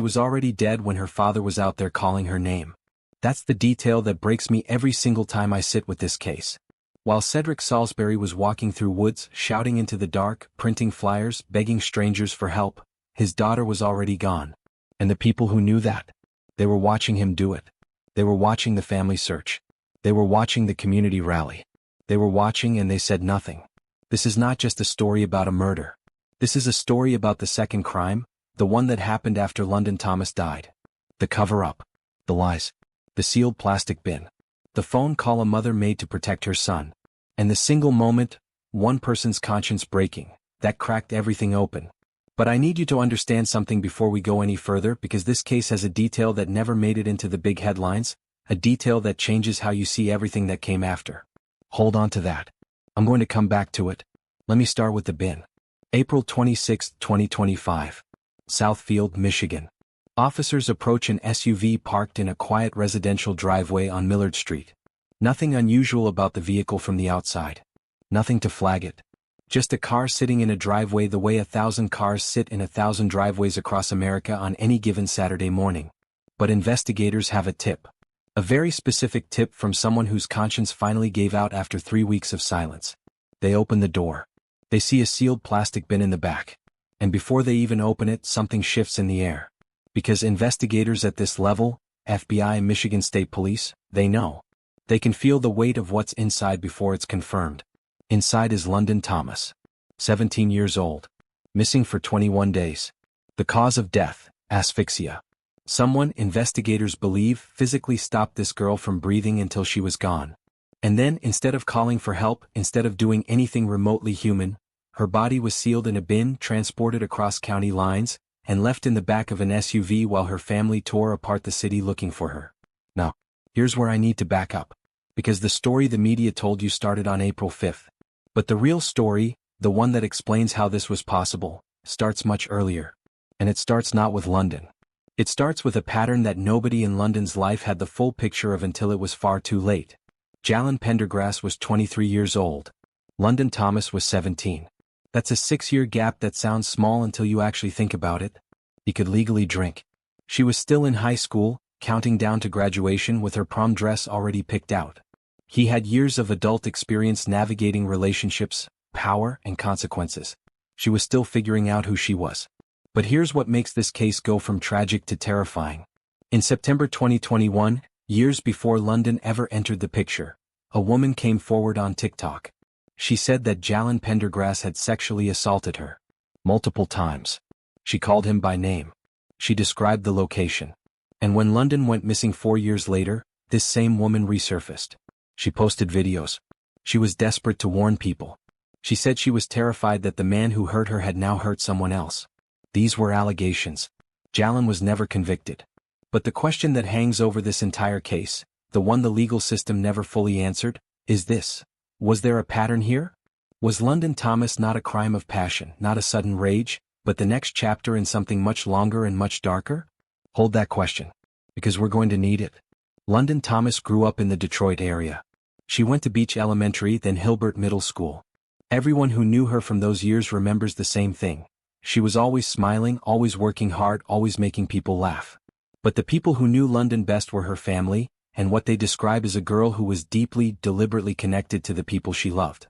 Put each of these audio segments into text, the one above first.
was already dead when her father was out there calling her name. That's the detail that breaks me every single time I sit with this case. While Cedric Salisbury was walking through woods, shouting into the dark, printing flyers, begging strangers for help, his daughter was already gone. And the people who knew that, they were watching him do it. They were watching the family search. They were watching the community rally. They were watching and they said nothing. This is not just a story about a murder. This is a story about the second crime, the one that happened after London Thomas died. The cover-up. The lies. The sealed plastic bin. The phone call a mother made to protect her son. And the single moment, one person's conscience breaking, that cracked everything open. But I need you to understand something before we go any further, because this case has a detail that never made it into the big headlines, a detail that changes how you see everything that came after. Hold on to that. I'm going to come back to it. Let me start with the bin. April 26, 2025. Southfield, Michigan. Officers approach an SUV parked in a quiet residential driveway on Millard Street. Nothing unusual about the vehicle from the outside. Nothing to flag it. Just a car sitting in a driveway the way 1,000 cars sit in 1,000 driveways across America on any given Saturday morning. But investigators have a tip. A very specific tip from someone whose conscience finally gave out after 3 weeks of silence. They open the door. They see a sealed plastic bin in the back. And before they even open it, something shifts in the air. Because investigators at this level, FBI and Michigan State Police, they know. They can feel the weight of what's inside before it's confirmed. Inside is London Thomas. 17 years old. Missing for 21 days. The cause of death, asphyxia. Someone, investigators believe, physically stopped this girl from breathing until she was gone. And then, instead of calling for help, instead of doing anything remotely human, her body was sealed in a bin, transported across county lines, and left in the back of an SUV while her family tore apart the city looking for her. Now, here's where I need to back up. Because the story the media told you started on April 5th. But the real story, the one that explains how this was possible, starts much earlier. And it starts not with London. It starts with a pattern that nobody in London's life had the full picture of until it was far too late. Jalyn Pendergrass was 23 years old. London Thomas was 17. That's a 6-year gap that sounds small until you actually think about it. He could legally drink. She was still in high school, counting down to graduation with her prom dress already picked out. He had years of adult experience navigating relationships, power, and consequences. She was still figuring out who she was. But here's what makes this case go from tragic to terrifying. In September 2021, years before London ever entered the picture, a woman came forward on TikTok. She said that Jalyn Pendergrass had sexually assaulted her. Multiple times. She called him by name. She described the location. And when London went missing 4 years later, this same woman resurfaced. She posted videos. She was desperate to warn people. She said she was terrified that the man who hurt her had now hurt someone else. These were allegations. Jalyn was never convicted. But the question that hangs over this entire case, the one the legal system never fully answered, is this. Was there a pattern here? Was London Thomas not a crime of passion, not a sudden rage, but the next chapter in something much longer and much darker? Hold that question. Because we're going to need it. London Thomas grew up in the Detroit area. She went to Beach Elementary, then Hilbert Middle School. Everyone who knew her from those years remembers the same thing. She was always smiling, always working hard, always making people laugh. But the people who knew London best were her family, and what they describe as a girl who was deeply, deliberately connected to the people she loved.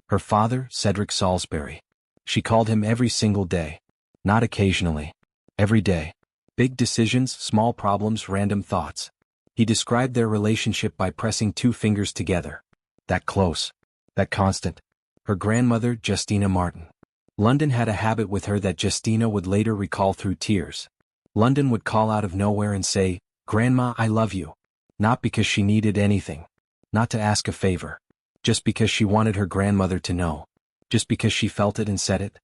Her father, Cedric Salisbury. She called him every single day. Not occasionally. Every day. Big decisions, small problems, random thoughts. He described their relationship by pressing 2 fingers together. That close. That constant. Her grandmother, Justina Martin. London had a habit with her that Justina would later recall through tears. London would call out of nowhere and say, "Grandma, I love you." Not because she needed anything. Not to ask a favor. Just because she wanted her grandmother to know. Just because she felt it and said it.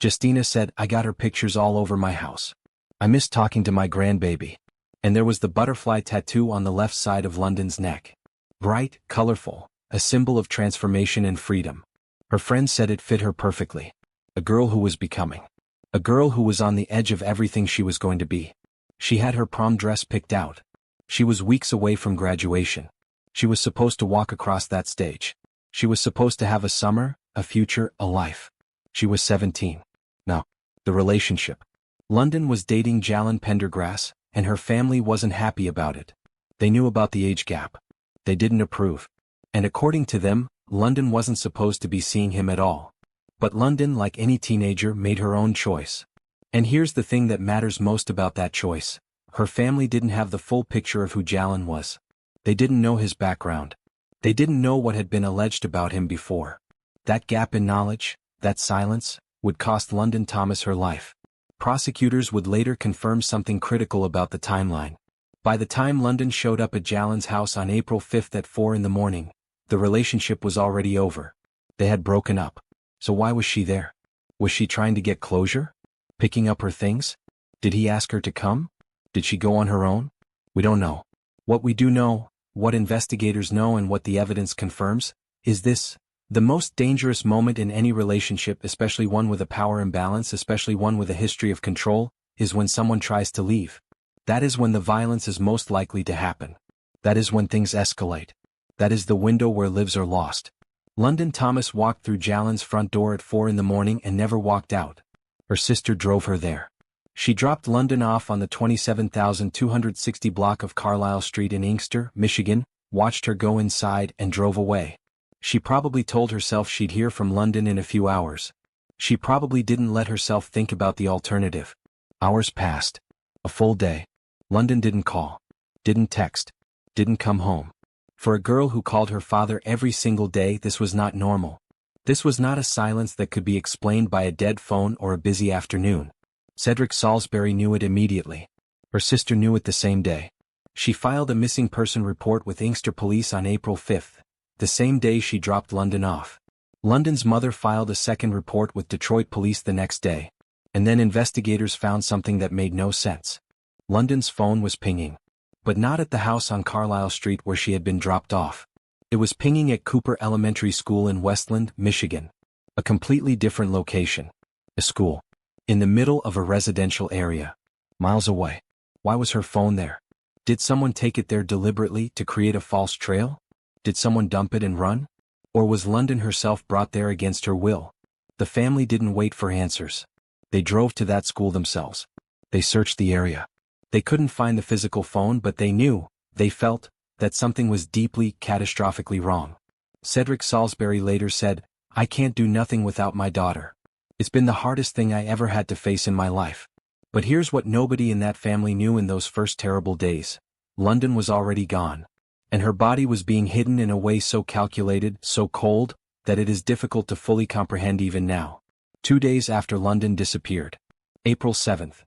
Justina said, "I got her pictures all over my house. I miss talking to my grandbaby." And there was the butterfly tattoo on the left side of London's neck. Bright, colorful, a symbol of transformation and freedom. Her friends said it fit her perfectly. A girl who was becoming. A girl who was on the edge of everything she was going to be. She had her prom dress picked out. She was weeks away from graduation. She was supposed to walk across that stage. She was supposed to have a summer, a future, a life. She was 17. Now, the relationship. London was dating Jalyn Pendergrass, and her family wasn't happy about it. They knew about the age gap. They didn't approve. And according to them, London wasn't supposed to be seeing him at all. But London, like any teenager, made her own choice. And here's the thing that matters most about that choice. Her family didn't have the full picture of who Jalyn was. They didn't know his background. They didn't know what had been alleged about him before. That gap in knowledge, that silence, would cost London Thomas her life. Prosecutors would later confirm something critical about the timeline. By the time London showed up at Jalyn's house on April 5th at 4 in the morning, the relationship was already over. They had broken up. So why was she there? Was she trying to get closure? Picking up her things? Did he ask her to come? Did she go on her own? We don't know. What we do know, what investigators know and what the evidence confirms, is this: the most dangerous moment in any relationship, especially one with a power imbalance, especially one with a history of control, is when someone tries to leave. That is when the violence is most likely to happen. That is when things escalate. That is the window where lives are lost. London Thomas walked through Jalyn's front door at 4 in the morning and never walked out. Her sister drove her there. She dropped London off on the 27,260 block of Carlisle Street in Inkster, Michigan, watched her go inside and drove away. She probably told herself she'd hear from London in a few hours. She probably didn't let herself think about the alternative. Hours passed. A full day. London didn't call. Didn't text. Didn't come home. For a girl who called her father every single day, this was not normal. This was not a silence that could be explained by a dead phone or a busy afternoon. Cedric Salisbury knew it immediately. Her sister knew it the same day. She filed a missing person report with Inkster Police on April 5th, the same day she dropped London off. London's mother filed a second report with Detroit Police the next day. And then investigators found something that made no sense. London's phone was pinging. But not at the house on Carlisle Street where she had been dropped off. It was pinging at Cooper Elementary School in Westland, Michigan. A completely different location. A school. In the middle of a residential area. Miles away. Why was her phone there? Did someone take it there deliberately to create a false trail? Did someone dump it and run? Or was London herself brought there against her will? The family didn't wait for answers. They drove to that school themselves. They searched the area. They couldn't find the physical phone, but they knew, they felt, that something was deeply, catastrophically wrong. Cedric Salisbury later said, "I can't do nothing without my daughter. It's been the hardest thing I ever had to face in my life." But here's what nobody in that family knew in those first terrible days. London was already gone. And her body was being hidden in a way so calculated, so cold, that it is difficult to fully comprehend even now. 2 days after London disappeared. April 7th.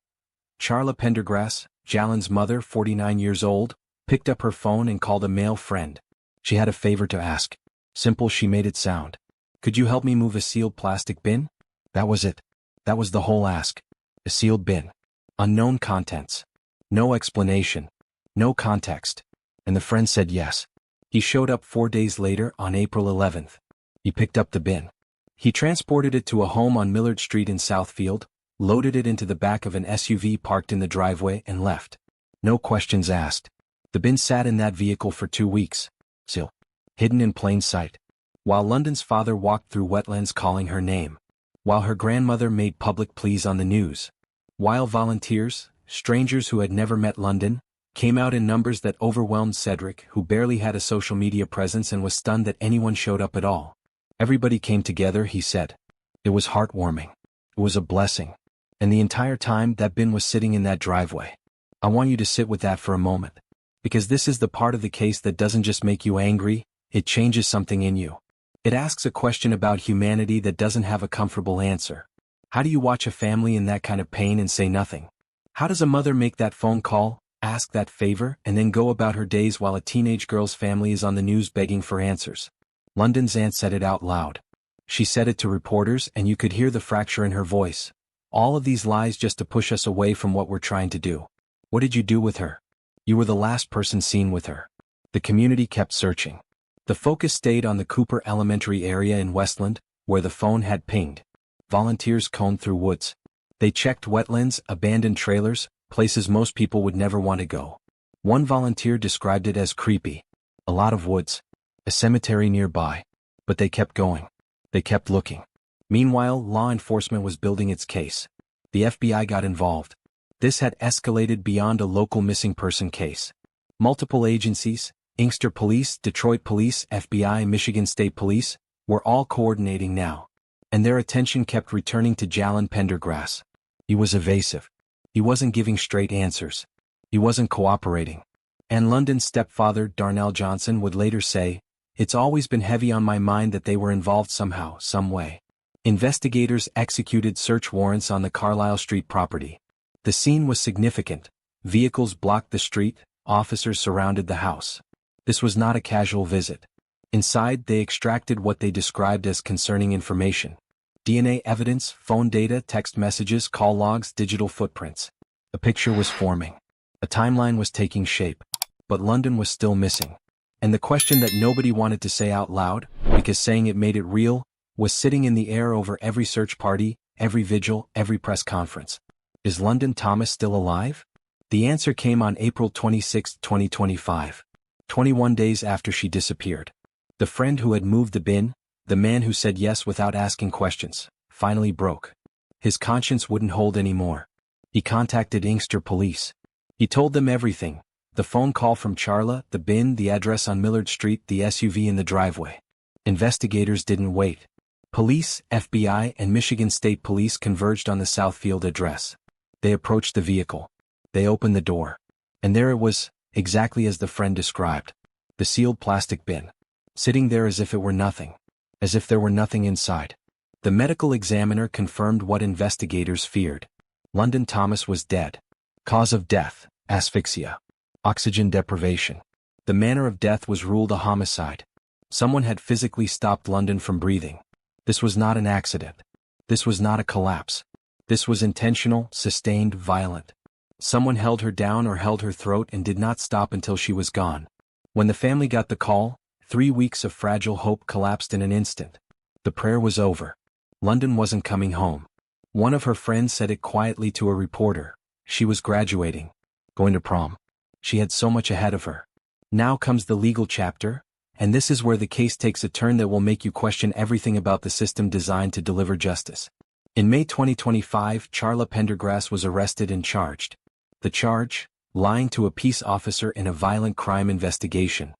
Charla Pendergrass, Jalyn's mother, 49 years old, picked up her phone and called a male friend. She had a favor to ask. Simple, she made it sound. "Could you help me move a sealed plastic bin?" That was it. That was the whole ask. A sealed bin. Unknown contents. No explanation. No context. And the friend said yes. He showed up 4 days later on April 11th. He picked up the bin. He transported it to a home on Millard Street in Southfield, loaded it into the back of an SUV parked in the driveway and left. No questions asked. The bin sat in that vehicle for 2 weeks. Still. Hidden in plain sight. While London's father walked through wetlands calling her name. While her grandmother made public pleas on the news. While volunteers, strangers who had never met London, came out in numbers that overwhelmed Cedric, who barely had a social media presence and was stunned that anyone showed up at all. Everybody came together, he said. It was heartwarming. It was a blessing. And the entire time that bin was sitting in that driveway. I want you to sit with that for a moment. Because this is the part of the case that doesn't just make you angry, it changes something in you. It asks a question about humanity that doesn't have a comfortable answer. How do you watch a family in that kind of pain and say nothing? How does a mother make that phone call, ask that favor, and then go about her days while a teenage girl's family is on the news begging for answers? London's aunt said it out loud. She said it to reporters, and you could hear the fracture in her voice. All of these lies just to push us away from what we're trying to do. What did you do with her? You were the last person seen with her. The community kept searching. The focus stayed on the Cooper Elementary area in Westland, where the phone had pinged. Volunteers combed through woods. They checked wetlands, abandoned trailers, places most people would never want to go. One volunteer described it as creepy. A lot of woods. A cemetery nearby. But they kept going. They kept looking. Meanwhile, law enforcement was building its case. The FBI got involved. This had escalated beyond a local missing person case. Multiple agencies, Inkster Police, Detroit Police, FBI, Michigan State Police, were all coordinating now. And their attention kept returning to Jalen Pendergrass. He was evasive. He wasn't giving straight answers. He wasn't cooperating. And London's stepfather, Darnell Johnson, would later say, "It's always been heavy on my mind that they were involved somehow, some way." Investigators executed search warrants on the Carlisle Street property. The scene was significant. Vehicles blocked the street, officers surrounded the house. This was not a casual visit. Inside, they extracted what they described as concerning information. DNA evidence, phone data, text messages, call logs, digital footprints. A picture was forming. A timeline was taking shape. But London was still missing. And the question that nobody wanted to say out loud, because saying it made it real, was sitting in the air over every search party, every vigil, every press conference. Is London Thomas still alive? The answer came on April 26, 2025. 21 days after she disappeared. The friend who had moved the bin, the man who said yes without asking questions, finally broke. His conscience wouldn't hold anymore. He contacted Inkster Police. He told them everything. The phone call from Charla, the bin, the address on Millard Street, the SUV in the driveway. Investigators didn't wait. Police, FBI, and Michigan State Police converged on the Southfield address. They approached the vehicle. They opened the door. And there it was, exactly as the friend described. The sealed plastic bin. Sitting there as if it were nothing. As if there were nothing inside. The medical examiner confirmed what investigators feared. London Thomas was dead. Cause of death, asphyxia. Oxygen deprivation. The manner of death was ruled a homicide. Someone had physically stopped London from breathing. This was not an accident. This was not a collapse. This was intentional, sustained, violent. Someone held her down or held her throat and did not stop until she was gone. When the family got the call, 3 weeks of fragile hope collapsed in an instant. The prayer was over. London wasn't coming home. One of her friends said it quietly to a reporter. She was graduating. Going to prom. She had so much ahead of her. Now comes the legal chapter, and this is where the case takes a turn that will make you question everything about the system designed to deliver justice. In May 2025, Charla Pendergrass was arrested and charged. The charge? Lying to a peace officer in a violent crime investigation.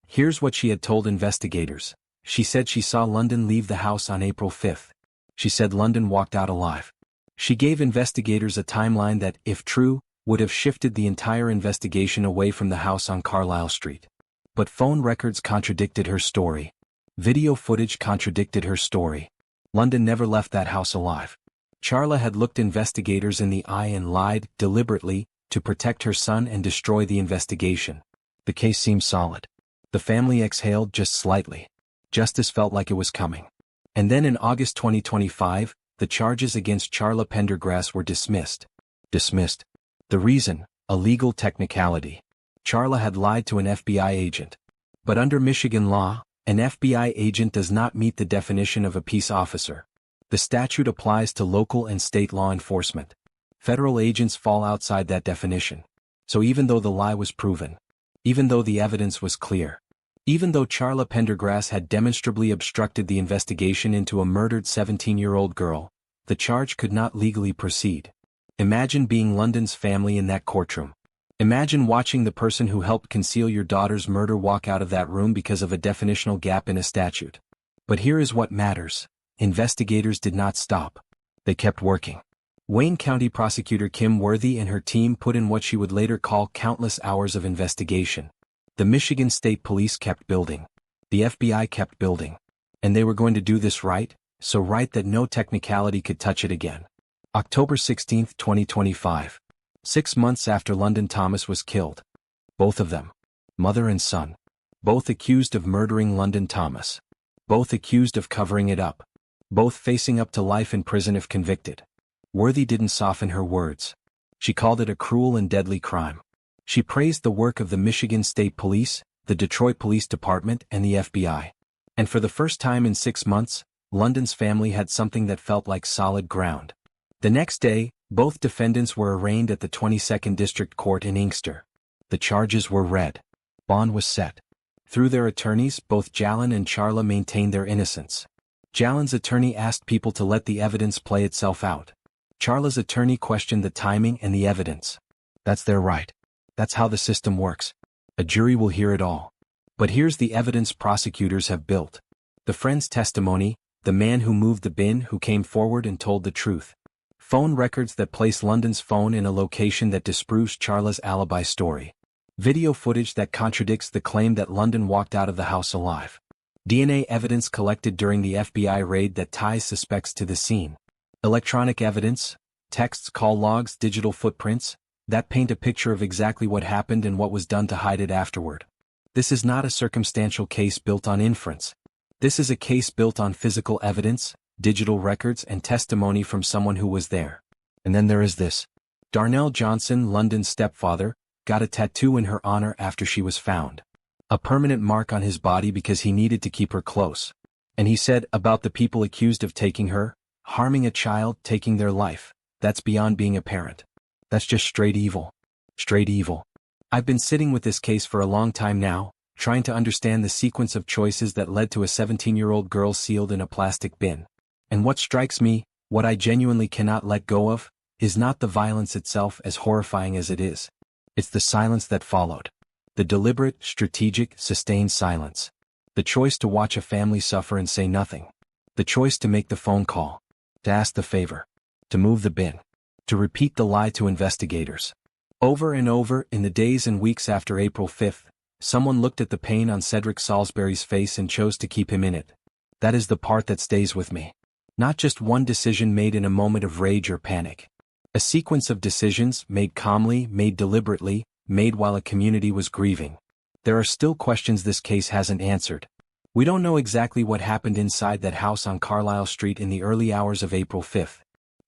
Here's what she had told investigators. She said she saw London leave the house on April 5th. She said London walked out alive. She gave investigators a timeline that, if true, would have shifted the entire investigation away from the house on Carlisle Street. But phone records contradicted her story. Video footage contradicted her story. London never left that house alive. Charla had looked investigators in the eye and lied, deliberately, to protect her son and destroy the investigation. The case seemed solid. The family exhaled just slightly. Justice felt like it was coming. And then in August 2025, the charges against Charla Pendergrass were dismissed. Dismissed. The reason? A legal technicality. Charla had lied to an FBI agent. But under Michigan law, an FBI agent does not meet the definition of a peace officer. The statute applies to local and state law enforcement. Federal agents fall outside that definition. So even though the lie was proven, even though the evidence was clear, even though Charla Pendergrass had demonstrably obstructed the investigation into a murdered 17-year-old girl, the charge could not legally proceed. Imagine being London's family in that courtroom. Imagine watching the person who helped conceal your daughter's murder walk out of that room because of a definitional gap in a statute. But here is what matters. Investigators did not stop. They kept working. Wayne County Prosecutor Kim Worthy and her team put in what she would later call countless hours of investigation. The Michigan State Police kept building. The FBI kept building. And they were going to do this right, so right that no technicality could touch it again. October 16, 2025. 6 months after London Thomas was killed. Both of them. Mother and son. Both accused of murdering London Thomas. Both accused of covering it up. Both facing up to life in prison if convicted. Worthy didn't soften her words. She called it a cruel and deadly crime. She praised the work of the Michigan State Police, the Detroit Police Department, and the FBI. And for the first time in 6 months, London's family had something that felt like solid ground. The next day, both defendants were arraigned at the 22nd District Court in Inkster. The charges were read. Bond was set. Through their attorneys, both Jalen and Charla maintained their innocence. Jalen's attorney asked people to let the evidence play itself out. Charla's attorney questioned the timing and the evidence. That's their right. That's how the system works. A jury will hear it all. But here's the evidence prosecutors have built. The friend's testimony, the man who moved the bin who came forward and told the truth. Phone records that place London's phone in a location that disproves Charla's alibi story. Video footage that contradicts the claim that London walked out of the house alive. DNA evidence collected during the FBI raid that ties suspects to the scene. Electronic evidence, texts, call logs, digital footprints, that paint a picture of exactly what happened and what was done to hide it afterward. This is not a circumstantial case built on inference. This is a case built on physical evidence, digital records, and testimony from someone who was there. And then there is this. Darnell Johnson, London's stepfather, got a tattoo in her honor after she was found. A permanent mark on his body because he needed to keep her close. And he said about the people accused of taking her, harming a child, taking their life, that's beyond being a parent. That's just straight evil. Straight evil. I've been sitting with this case for a long time now, trying to understand the sequence of choices that led to a 17-year-old girl sealed in a plastic bin. And what strikes me, what I genuinely cannot let go of, is not the violence itself as horrifying as it is. It's the silence that followed. The deliberate, strategic, sustained silence. The choice to watch a family suffer and say nothing. The choice to make the phone call. To ask the favor. To move the bin. To repeat the lie to investigators. Over and over, in the days and weeks after April 5th, someone looked at the pain on Cedric Salisbury's face and chose to keep him in it. That is the part that stays with me. Not just one decision made in a moment of rage or panic. A sequence of decisions made calmly, made deliberately, made while a community was grieving. There are still questions this case hasn't answered. We don't know exactly what happened inside that house on Carlisle Street in the early hours of April 5th.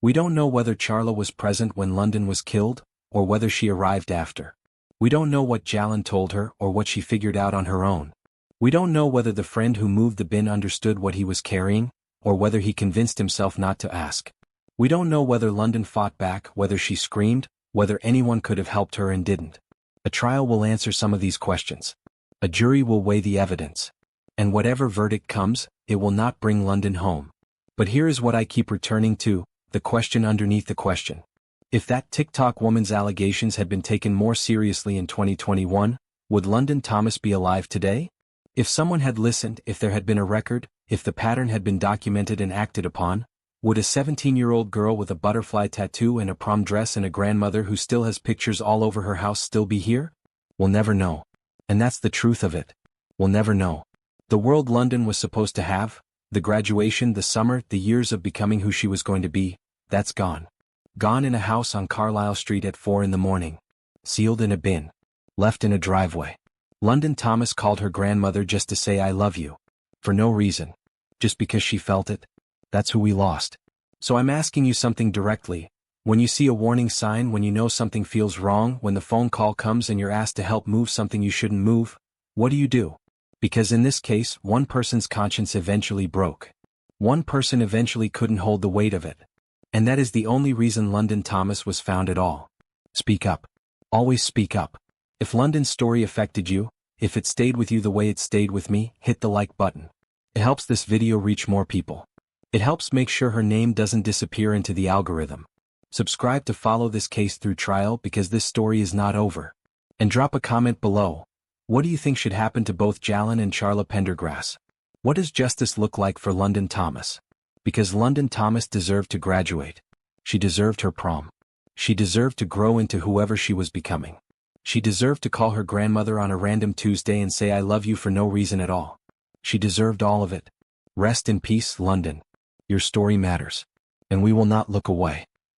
We don't know whether Charla was present when London was killed, or whether she arrived after. We don't know what Jalin told her or what she figured out on her own. We don't know whether the friend who moved the bin understood what he was carrying, or whether he convinced himself not to ask. We don't know whether London fought back, whether she screamed, whether anyone could have helped her and didn't. A trial will answer some of these questions. A jury will weigh the evidence. And whatever verdict comes, it will not bring London home. But here is what I keep returning to, the question underneath the question. If that TikTok woman's allegations had been taken more seriously in 2021, would London Thomas be alive today? If someone had listened, if there had been a record, if the pattern had been documented and acted upon, would a 17-year-old girl with a butterfly tattoo and a prom dress and a grandmother who still has pictures all over her house still be here? We'll never know. And that's the truth of it. We'll never know. The world London was supposed to have, the graduation, the summer, the years of becoming who she was going to be, that's gone. Gone in a house on Carlisle Street at 4 a.m. Sealed in a bin. Left in a driveway. London Thomas called her grandmother just to say I love you. For no reason. Just because she felt it. That's who we lost. So I'm asking you something directly. When you see a warning sign, when you know something feels wrong, when the phone call comes and you're asked to help move something you shouldn't move, what do? Because in this case, one person's conscience eventually broke. One person eventually couldn't hold the weight of it. And that is the only reason London Thomas was found at all. Speak up. Always speak up. If London's story affected you, if it stayed with you the way it stayed with me, hit the like button. It helps this video reach more people. It helps make sure her name doesn't disappear into the algorithm. Subscribe to follow this case through trial because this story is not over. And drop a comment below. What do you think should happen to both Jalin and Charla Pendergrass? What does justice look like for London Thomas? Because London Thomas deserved to graduate. She deserved her prom. She deserved to grow into whoever she was becoming. She deserved to call her grandmother on a random Tuesday and say I love you for no reason at all. She deserved all of it. Rest in peace, London. Your story matters. And we will not look away.